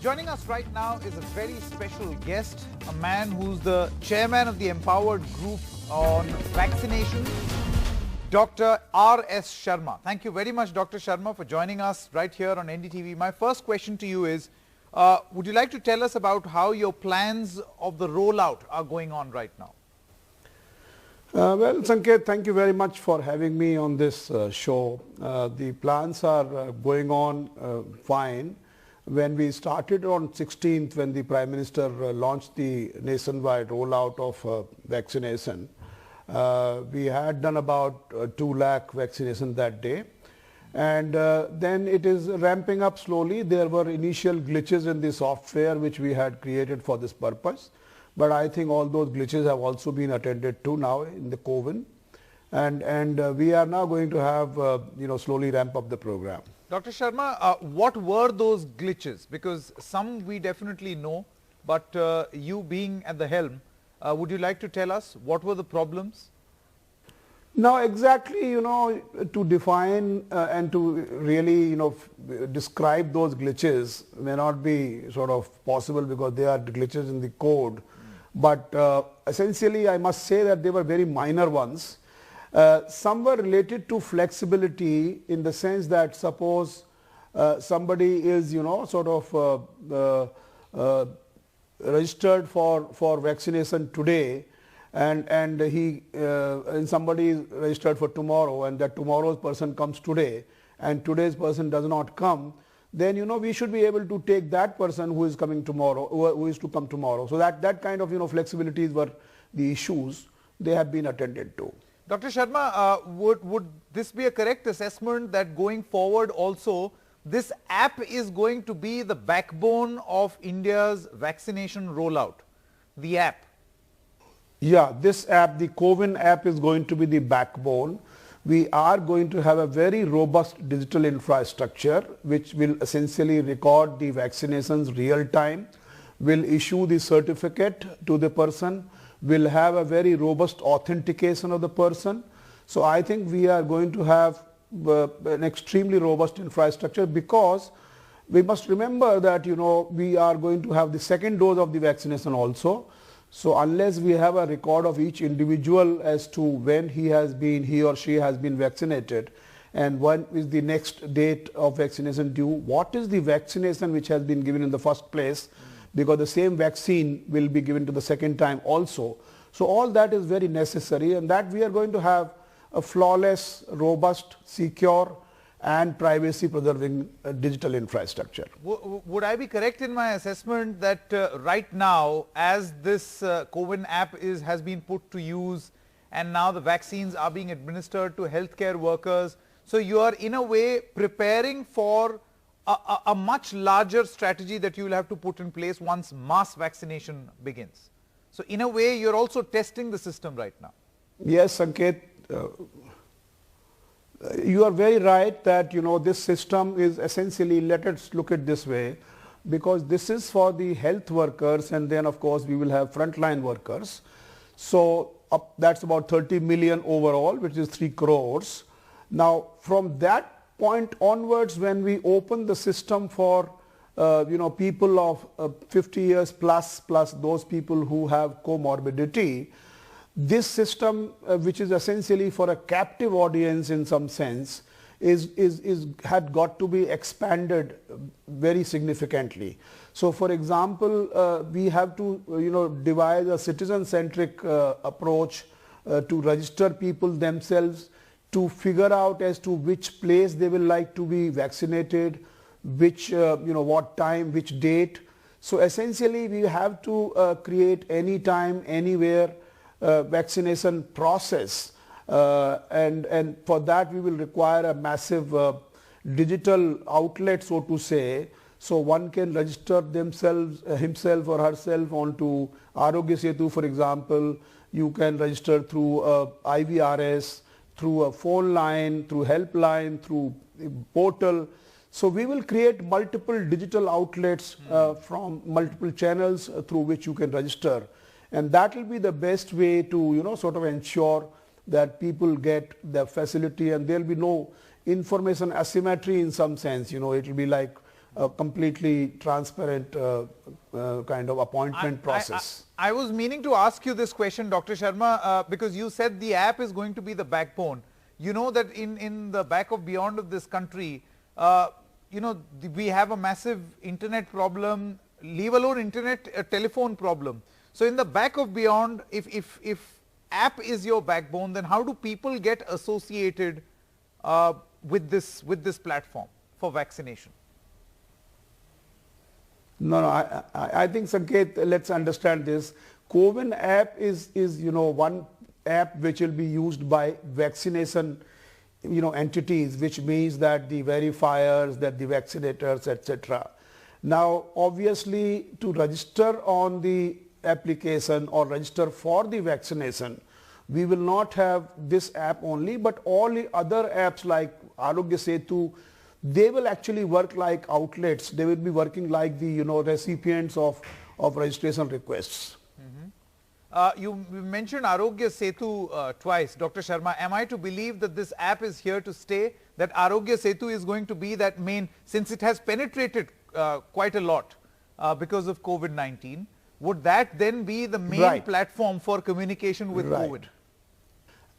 Joining us right now is a very special guest, a man who's the chairman of the Empowered Group on Vaccination, Dr. RS Sharma. Thank you very much, Dr. Sharma, for joining us right here on NDTV. My first question to you is, would you like to tell us about how your plans of the rollout are going on right now? Well, Sanket, thank you very much for having me on this show. The plans are going on fine. When we started on 16th, when the Prime Minister launched the nationwide rollout of vaccination, we had done about 2 lakh vaccination that day. And then it is ramping up slowly. There were initial glitches in the software which we had created for this purpose. But I think all those glitches have also been attended to now in the COVID. And we are now going to have, slowly ramp up the program. Dr. Sharma, what were those glitches? Because some we definitely know, but you being at the helm, would you like to tell us what were the problems? Now exactly, to define and to really, describe those glitches may not be sort of possible because they are glitches in the code. But essentially, I must say that they were very minor ones. Some were related to flexibility in the sense that suppose somebody is, registered for vaccination today, and somebody is registered for tomorrow, and that tomorrow's person comes today, and today's person does not come, then we should be able to take that person who is coming tomorrow, who is to come tomorrow. So that kind of flexibilities were the issues. They have been attended to. Dr. Sharma, would this be a correct assessment that going forward also this app is going to be the backbone of India's vaccination rollout? The app. Yeah, this app, the COVID app, is going to be the backbone. We are going to have a very robust digital infrastructure which will essentially record the vaccinations real time, will issue the certificate to the person, will have a very robust authentication of the person. So I think we are going to have an extremely robust infrastructure, because we must remember that we are going to have the second dose of the vaccination also. So unless we have a record of each individual as to when he or she has been vaccinated, and when is the next date of vaccination due, what is the vaccination which has been given in the first place, because the same vaccine will be given to the second time also. So all that is very necessary, and that we are going to have a flawless, robust, secure and privacy preserving digital infrastructure. Would I be correct in my assessment that right now, as this COVID app has been put to use, and now the vaccines are being administered to healthcare workers, so you are in a way preparing for a much larger strategy that you will have to put in place once mass vaccination begins? So in a way, you're also testing the system right now. Yes, Sanket. You are very right that this system is essentially, let us look at this way, because this is for the health workers, and then of course we will have frontline workers. So that's about 30 million overall, which is 3 crores. Now from that point onwards, when we open the system for people of 50 years plus those people who have comorbidity, this system, which is essentially for a captive audience in some sense, had got to be expanded very significantly. So for example, we have to devise a citizen-centric approach to register people themselves, to figure out as to which place they will like to be vaccinated, which what time, which date. So essentially we have to create anytime, anywhere vaccination process, and for that we will require a massive digital outlet, so to say. So one can register himself or herself onto Arogya Setu, for example. You can register through IVRS, through a phone line, through helpline, through portal. So we will create multiple digital outlets from multiple channels through which you can register. And that will be the best way to, sort of ensure that people get the facility, and there will be no information asymmetry in some sense. It will be like a completely transparent kind of appointment process. I was meaning to ask you this question, Dr. Sharma, because you said the app is going to be the backbone. You know that in the back of beyond of this country, we have a massive internet problem, leave alone internet, a telephone problem. So in the back of beyond, if app is your backbone, then how do people get associated with this platform for vaccination? No, I think, Sanket, let's understand this. CoWIN app is one app which will be used by vaccination entities, which means that the verifiers, that the vaccinators, etc. Now, obviously, to register on the application or register for the vaccination, we will not have this app only, but all the other apps like Arogya Setu, they will actually work like outlets. They will be working like the recipients of registration requests. You mentioned Arogya Setu twice, Dr. Sharma. Am I to believe that this app is here to stay, that Arogya Setu is going to be that main, since it has penetrated quite a lot because of COVID-19, would that then be the main platform for communication with COVID?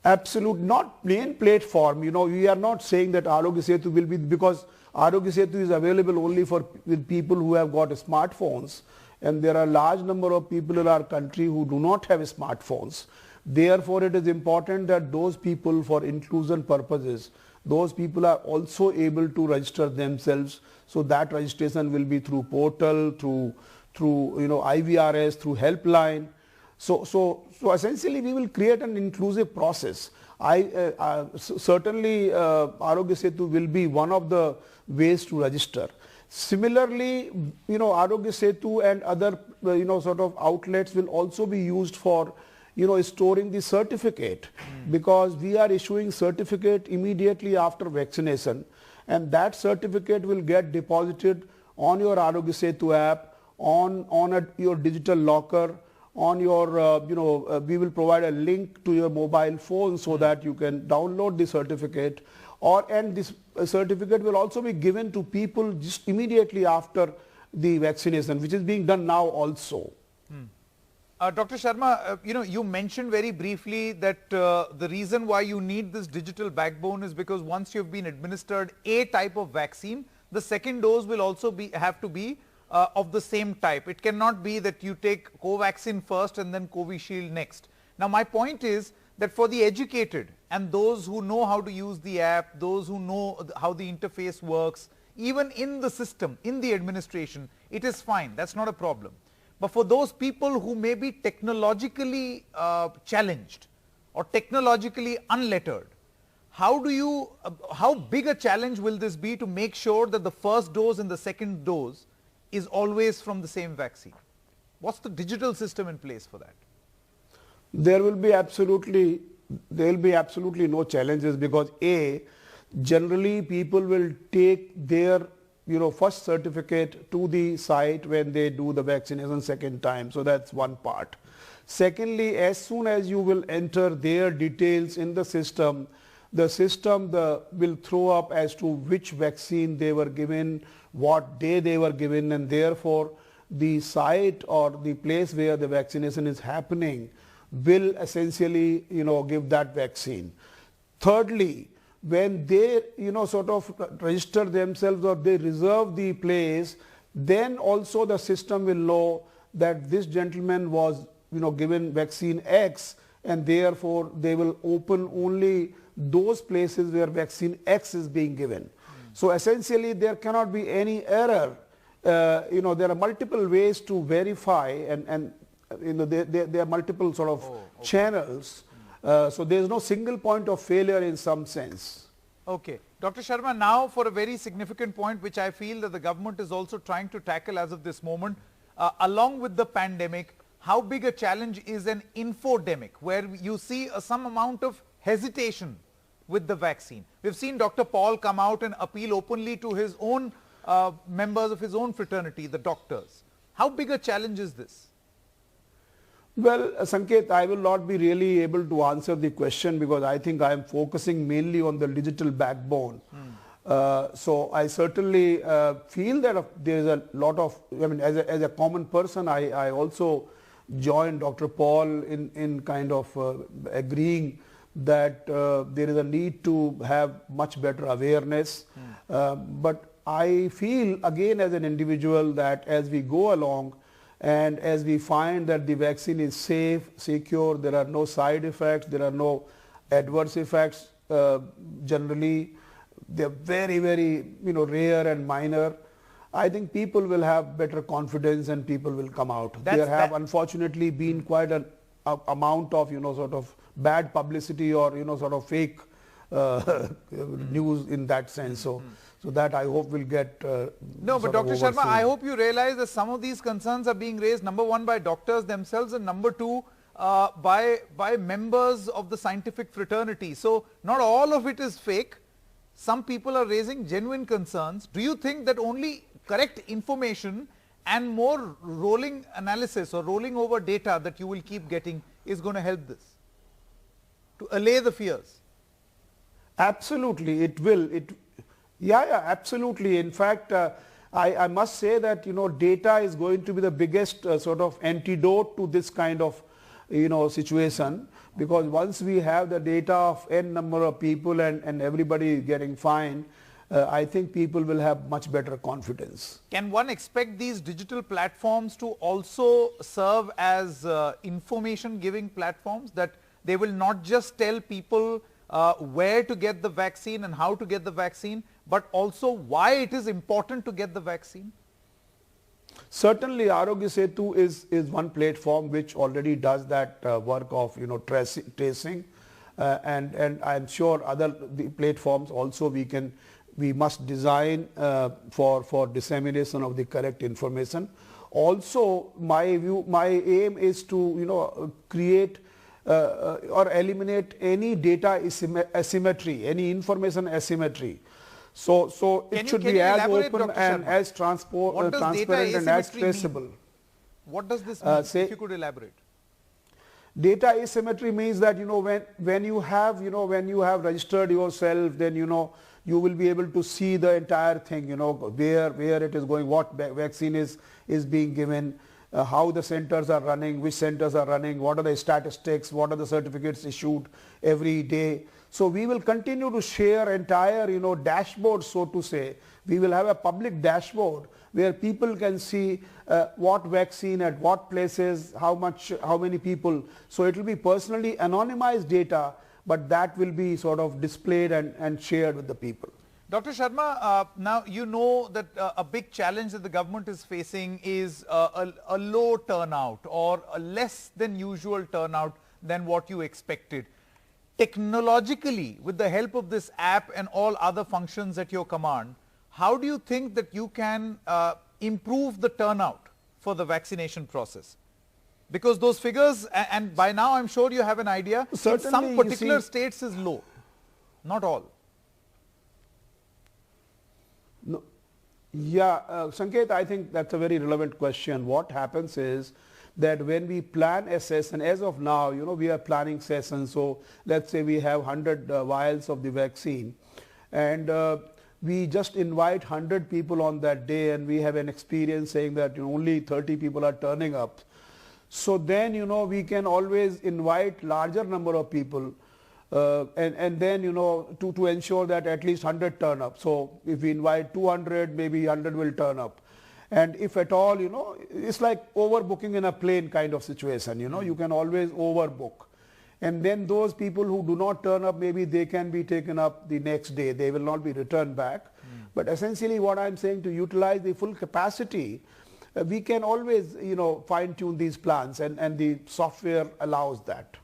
Absolute, not main platform. We are not saying that Arogya Setu will be, because Arogya Setu is available only for people who have got smartphones, and there are a large number of people in our country who do not have smartphones. Therefore, it is important that those people, for inclusion purposes, those people are also able to register themselves. So that registration will be through portal, through IVRS, through helpline. So essentially we will create an inclusive process. Certainly Arogya Setu will be one of the ways to register. Similarly, Arogya Setu and other sort of outlets will also be used for storing the certificate, because we are issuing certificate immediately after vaccination, and that certificate will get deposited on your Arogya Setu app, on your digital locker, on your, we will provide a link to your mobile phone so that you can download the certificate, and this certificate will also be given to people just immediately after the vaccination, which is being done now also. Dr. Sharma, you mentioned very briefly that the reason why you need this digital backbone is because once you've been administered a type of vaccine, the second dose will also have to be of the same type. It cannot be that you take Covaxin first and then Covishield next. Now, my point is that for the educated and those who know how to use the app, those who know how the interface works, even in the system, in the administration, it is fine. That's not a problem. But for those people who may be technologically challenged or technologically unlettered, how big a challenge will this be to make sure that the first dose and the second dose is always from the same vaccine? What's the digital system in place for that? There will be absolutely no challenges, because generally people will take their first certificate to the site when they do the vaccination second time. So that's one part. Secondly, as soon as you will enter their details in the system will throw up as to which vaccine they were given, what day they were given, and therefore the site or the place where the vaccination is happening will essentially give that vaccine. Thirdly, when they sort of register themselves or they reserve the place, then also the system will know that this gentleman was given vaccine X, and therefore they will open only those places where vaccine X is being given. So essentially there cannot be any error. There are multiple ways to verify, and there are multiple sort of channels. So there is no single point of failure in some sense. Okay. Dr. Sharma, now for a very significant point which I feel that the government is also trying to tackle as of this moment, along with the pandemic, how big a challenge is an infodemic, where you see some amount of hesitation with the vaccine? We've seen Dr. Paul come out and appeal openly to his own members of his own fraternity, the doctors. How big a challenge is this? Well, Sanket, I will not be really able to answer the question, because I think I am focusing mainly on the digital backbone. So I certainly feel that there is a lot of, I mean, as a common person, I also joined Dr. Paul in kind of agreeing that there is a need to have much better awareness. But I feel again as an individual that as we go along and as we find that the vaccine is safe, secure, there are no side effects, there are no adverse effects, generally they are very, very rare and minor. I think people will have better confidence and people will come out. There have unfortunately been quite an amount of sort of bad publicity or sort of fake news in that sense. So that I hope will get no, but Dr. Sharma, I hope you realize that some of these concerns are being raised, number one, by doctors themselves, and number two, by members of the scientific fraternity. So not all of it is fake. Some people are raising genuine concerns. Do you think that only correct information and more rolling analysis or rolling over data that you will keep getting is going to help this, to allay the fears? Absolutely, it will. Yeah, absolutely. In fact, I must say that data is going to be the biggest sort of antidote to this kind of situation, because once we have the data of n number of people and everybody getting fine, I think people will have much better confidence. Can one expect these digital platforms to also serve as information giving platforms, that they will not just tell people where to get the vaccine and how to get the vaccine, but also why it is important to get the vaccine? Certainly, Arogya Setu is one platform which already does that work of tracing, and I'm sure other platforms also we must design for dissemination of the correct information. Also, my aim is to create or eliminate any data asymmetry, any information asymmetry. So it should be as open and as transparent and as traceable. What does this mean? If you could elaborate. Data asymmetry means that when you have registered yourself, then you will be able to see the entire thing, where it is going, what vaccine is being given, how the centers are running, which centers are running, what are the statistics, what are the certificates issued every day. So we will continue to share entire dashboard, so to say. We will have a public dashboard where people can see what vaccine at what places, how many people. So it will be personally anonymized data, but that will be sort of displayed and shared with the people. Dr. Sharma, now you know that a big challenge that the government is facing is a low turnout or a less than usual turnout than what you expected. Technologically, with the help of this app and all other functions at your command, how do you think that you can improve the turnout for the vaccination process? Because those figures, and by now I'm sure you have an idea, certainly in some particular states is low, not all. No. Yeah, Sanket, I think that's a very relevant question. What happens is that when we plan a session, as of now, we are planning sessions. So let's say we have 100 vials of the vaccine, and we just invite 100 people on that day, and we have an experience saying that only 30 people are turning up. So then, we can always invite larger number of people. And then to ensure that at least 100 turn up. So if we invite 200, maybe 100 will turn up. And if at all, it's like overbooking in a plane kind of situation. You can always overbook. And then those people who do not turn up, maybe they can be taken up the next day. They will not be returned back. But essentially what I'm saying, to utilize the full capacity, we can always fine tune these plans, and the software allows that.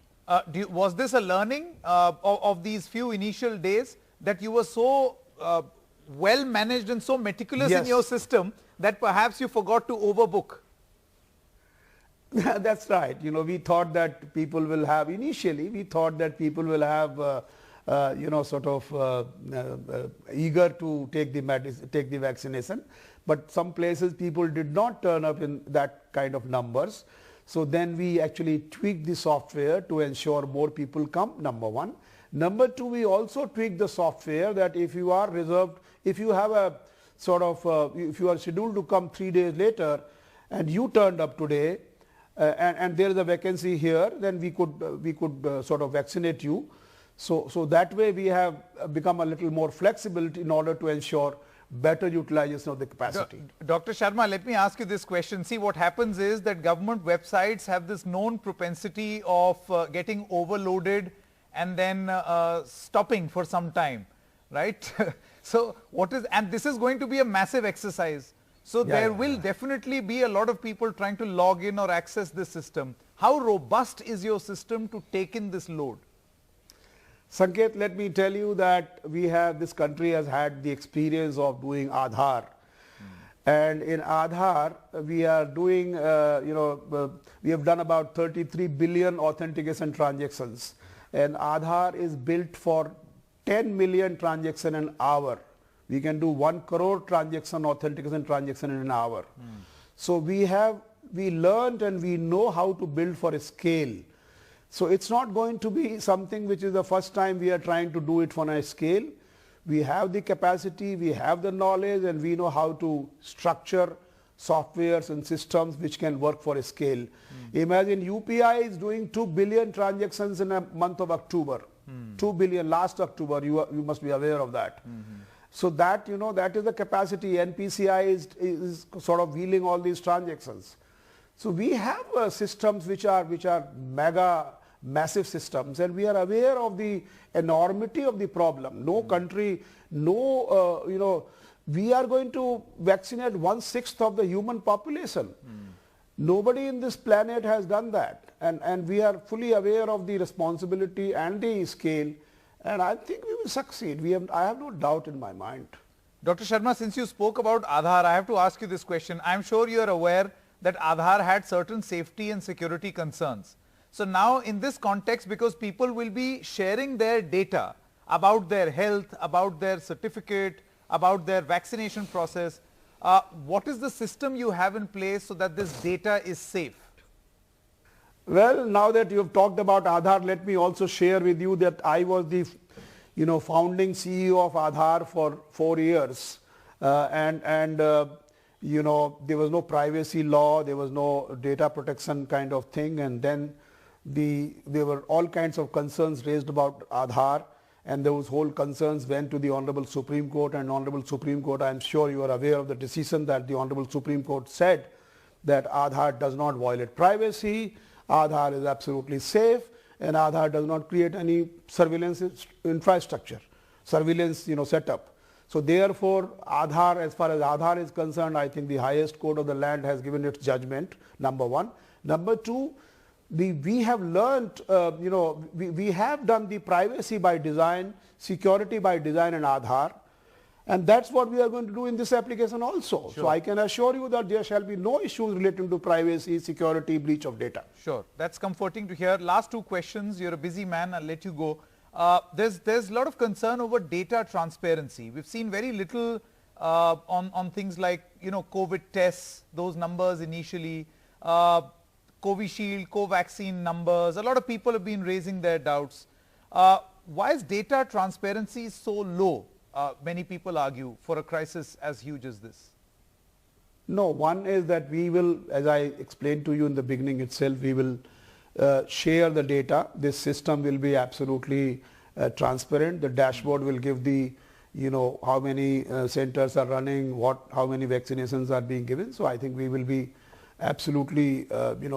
Was this a learning of these few initial days, that you were so well managed and so meticulous in your system that perhaps you forgot to overbook? That's right. We thought that people will have, initially we thought that people will have sort of eager to take the vaccination, but some places people did not turn up in that kind of numbers. So then we actually tweaked the software to ensure more people come, number one. Number two, we also tweaked the software that if you are reserved, if you have a sort of, if you are scheduled to come 3 days later and you turned up today and there is a vacancy here, then we could sort of vaccinate you. So that way we have become a little more flexible in order to ensure better utilization of the capacity. Dr. Sharma, let me ask you this question. See, what happens is that government websites have this known propensity of getting overloaded and then stopping for some time, right? So and this is going to be a massive exercise. So there will definitely be a lot of people trying to log in or access this system. How robust is your system to take in this load? Sanket, let me tell you that this country has had the experience of doing Aadhaar. And in Aadhaar, we are doing, we have done about 33 billion authentication transactions. And Aadhaar is built for 10 million transactions an hour. We can do 1 crore authentication transaction in an hour. So we learned and we know how to build for a scale. So it's not going to be something which is the first time we are trying to do it on a scale. We have the capacity, we have the knowledge, and we know how to structure softwares and systems which can work for a scale. Imagine UPI is doing 2 billion transactions in a month of October. 2 billion last October, you must be aware of that. So that, that is the capacity. NPCI is sort of wheeling all these transactions. So we have systems which are massive systems, and we are aware of the enormity of the problem. No country, we are going to vaccinate 1/6 of the human population. Nobody in this planet has done that. And we are fully aware of the responsibility and the scale. And I think we will succeed. I have no doubt in my mind. Dr. Sharma, since you spoke about Aadhaar, I have to ask you this question. I'm sure you are aware that Aadhaar had certain safety and security concerns. So now in this context, because people will be sharing their data about their health, about their certificate, about their vaccination process, what is the system you have in place so that this data is safe? Well, now that you have talked about Aadhaar, let me also share with you that I was the founding CEO of Aadhaar for 4 years. There was no privacy law, there was no data protection kind of thing, and then there were all kinds of concerns raised about Aadhaar, and those whole concerns went to the Honorable Supreme Court, and Honorable Supreme Court, I am sure you are aware of the decision that the Honorable Supreme Court said that Aadhaar does not violate privacy, Aadhaar is absolutely safe, and Aadhaar does not create any surveillance infrastructure, surveillance setup. So therefore, Aadhaar, as far as Aadhaar is concerned, I think the highest court of the land has given its judgment, number one. Number two, we have learnt, we have done the privacy by design, security by design in Aadhaar, and that's what we are going to do in this application also. Sure. So I can assure you that there shall be no issues relating to privacy, security, breach of data. Sure, that's comforting to hear. Last 2 questions. You're a busy man, I'll let you go. There's a lot of concern over data transparency. We've seen very little on things like, COVID tests, those numbers initially, Covishield, Covaxin numbers. A lot of people have been raising their doubts. Why is data transparency so low, many people argue, for a crisis as huge as this? No, one is that we will, as I explained to you in the beginning itself, we will share the data. This system will be absolutely transparent. The dashboard will give the, how many centers are running, how many vaccinations are being given. So I think we will be absolutely,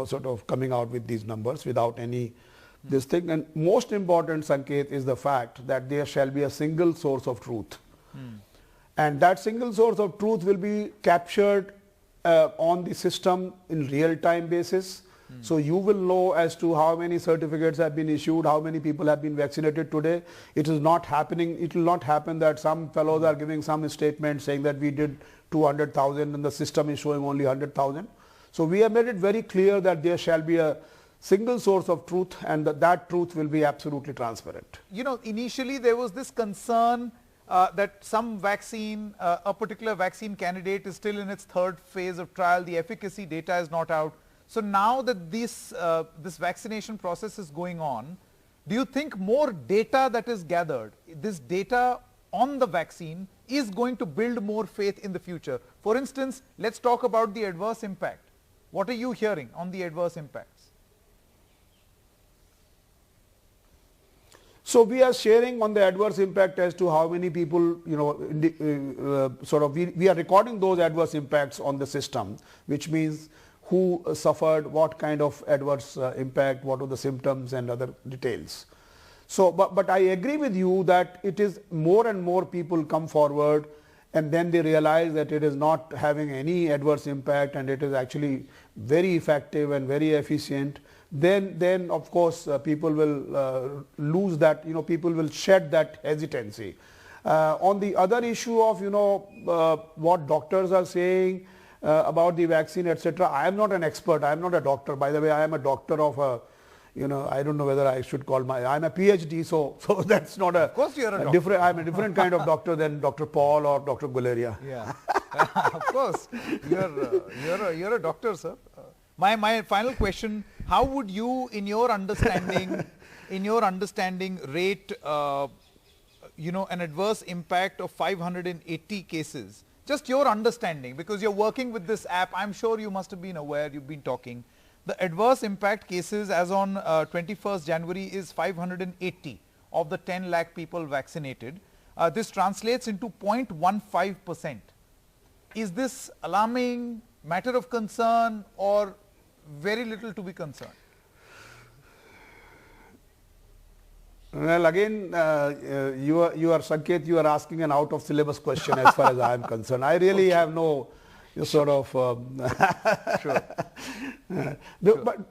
sort of coming out with these numbers without any this thing. And most important, Sanket, is the fact that there shall be a single source of truth. And that single source of truth will be captured on the system in real-time basis. So you will know as to how many certificates have been issued, how many people have been vaccinated today. It is not happening. It will not happen that some fellows are giving some statement saying that we did 200,000 and the system is showing only 100,000. So we have made it very clear that there shall be a single source of truth, and that truth will be absolutely transparent. Initially there was this concern that some vaccine, a particular vaccine candidate is still in its 3rd phase of trial. The efficacy data is not out. So now that this vaccination process is going on, do you think more data that is gathered, this data on the vaccine, is going to build more faith in the future? For instance, let's talk about the adverse impact. What are you hearing on the adverse impacts? So we are sharing on the adverse impact as to how many people, you know, we are recording those adverse impacts on the system, which means who suffered, what kind of adverse impact, what are the symptoms and other details. So, but I agree with you that it is more and more people come forward and then they realize that it is not having any adverse impact and it is actually very effective and very efficient. Then of course people will lose that, you know, people will shed that hesitancy. On the other issue of, you know, what doctors are saying about the vaccine, etc. I am not an expert. I am not a doctor. By the way, I am a doctor of a, you know, I don't know whether I should call I'm a PhD, so that's not a. Of course you are a doctor. Different. I'm a different kind of doctor than Dr. Paul or Dr. Guleria. Yeah, of course. You're a doctor, sir. My final question: how would you, in your understanding, rate, you know, an adverse impact of 580 cases? Just your understanding, because you're working with this app. I'm sure you must have been aware. You've been talking. The adverse impact cases as on 21st January is 580 of the 10 lakh people vaccinated. This translates into 0.15%. Is this alarming, matter of concern, or very little to be concerned? Well, again, you are Sanket, you are asking an out of syllabus question as far as I am concerned. I really have no sort of sure.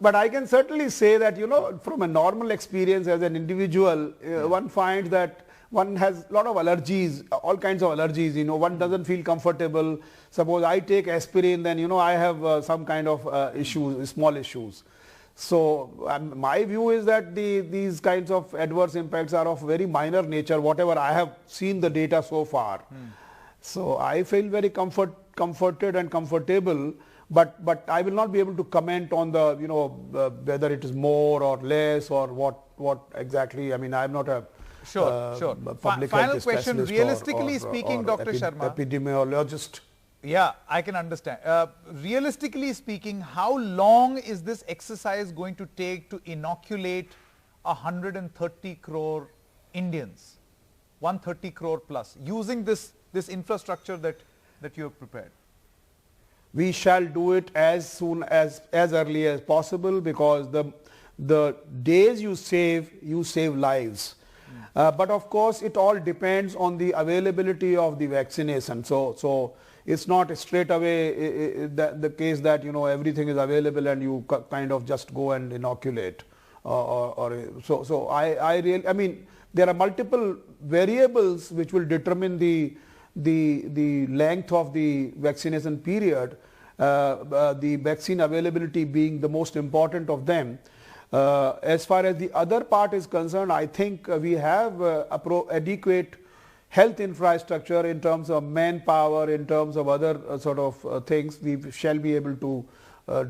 But I can certainly say that, you know, from a normal experience as an individual, one finds that one has a lot of allergies, all kinds of allergies, you know, one doesn't feel comfortable. Suppose I take aspirin, then, you know, I have some kind of issues, small issues. So my view is that these kinds of adverse impacts are of very minor nature, whatever I have seen the data so far. So I feel very comforted and comfortable, but I will not be able to comment on the, you know, whether it is more or less or what exactly. I mean, I am not a public final health question, realistically speaking, Dr. Sharma. Epidemiologist. Yeah, I can understand. Realistically speaking, how long is this exercise going to take to inoculate 130 crore Indians, 130 crore plus, using this infrastructure that you have prepared? We shall do it as soon as early as possible, because the days you save lives. But of course, it all depends on the availability of the vaccination. So it's not straight away the case that, you know, everything is available and you kind of just go and inoculate. So I mean, there are multiple variables which will determine the length of the vaccination period, the vaccine availability being the most important of them. As far as the other part is concerned, I think we have adequate health infrastructure in terms of manpower, in terms of other sort of things. We shall be able to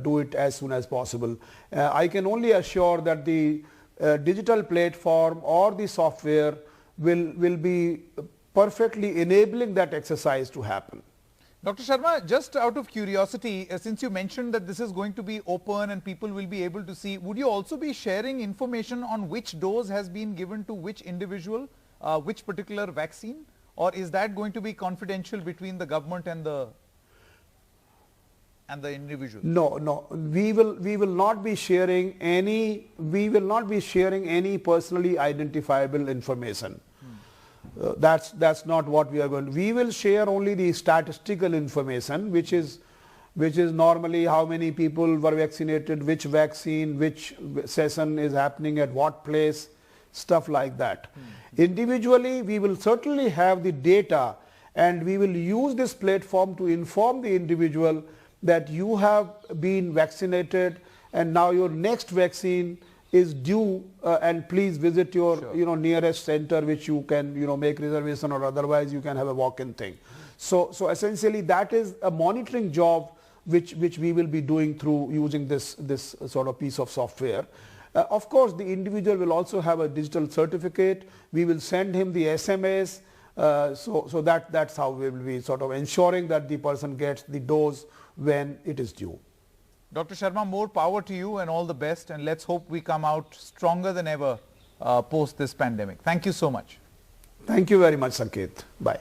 do it as soon as possible. I can only assure that the digital platform or the software will be perfectly enabling that exercise to happen. Dr. Sharma, just out of curiosity, since you mentioned that this is going to be open and people will be able to see, would you also be sharing information on which dose has been given to which individual, which particular vaccine, or is that going to be confidential between the government and the individual? No, we will not be sharing any personally identifiable information. That's not what we are going to. We will share only the statistical information, which is normally how many people were vaccinated, which vaccine, which session is happening at what place, stuff like that. Individually, we will certainly have the data, and we will use this platform to inform the individual that you have been vaccinated and now your next vaccine is due, and please visit your nearest center, which you can make reservation, or otherwise you can have a walk-in thing. So essentially that is a monitoring job which we will be doing through using this sort of piece of software. Of course, the individual will also have a digital certificate. We will send him the SMS So that's how we will be sort of ensuring that the person gets the dose when it is due. Dr. Sharma, more power to you and all the best, and let's hope we come out stronger than ever post this pandemic. Thank you so much. Thank you very much, Sanket. Bye.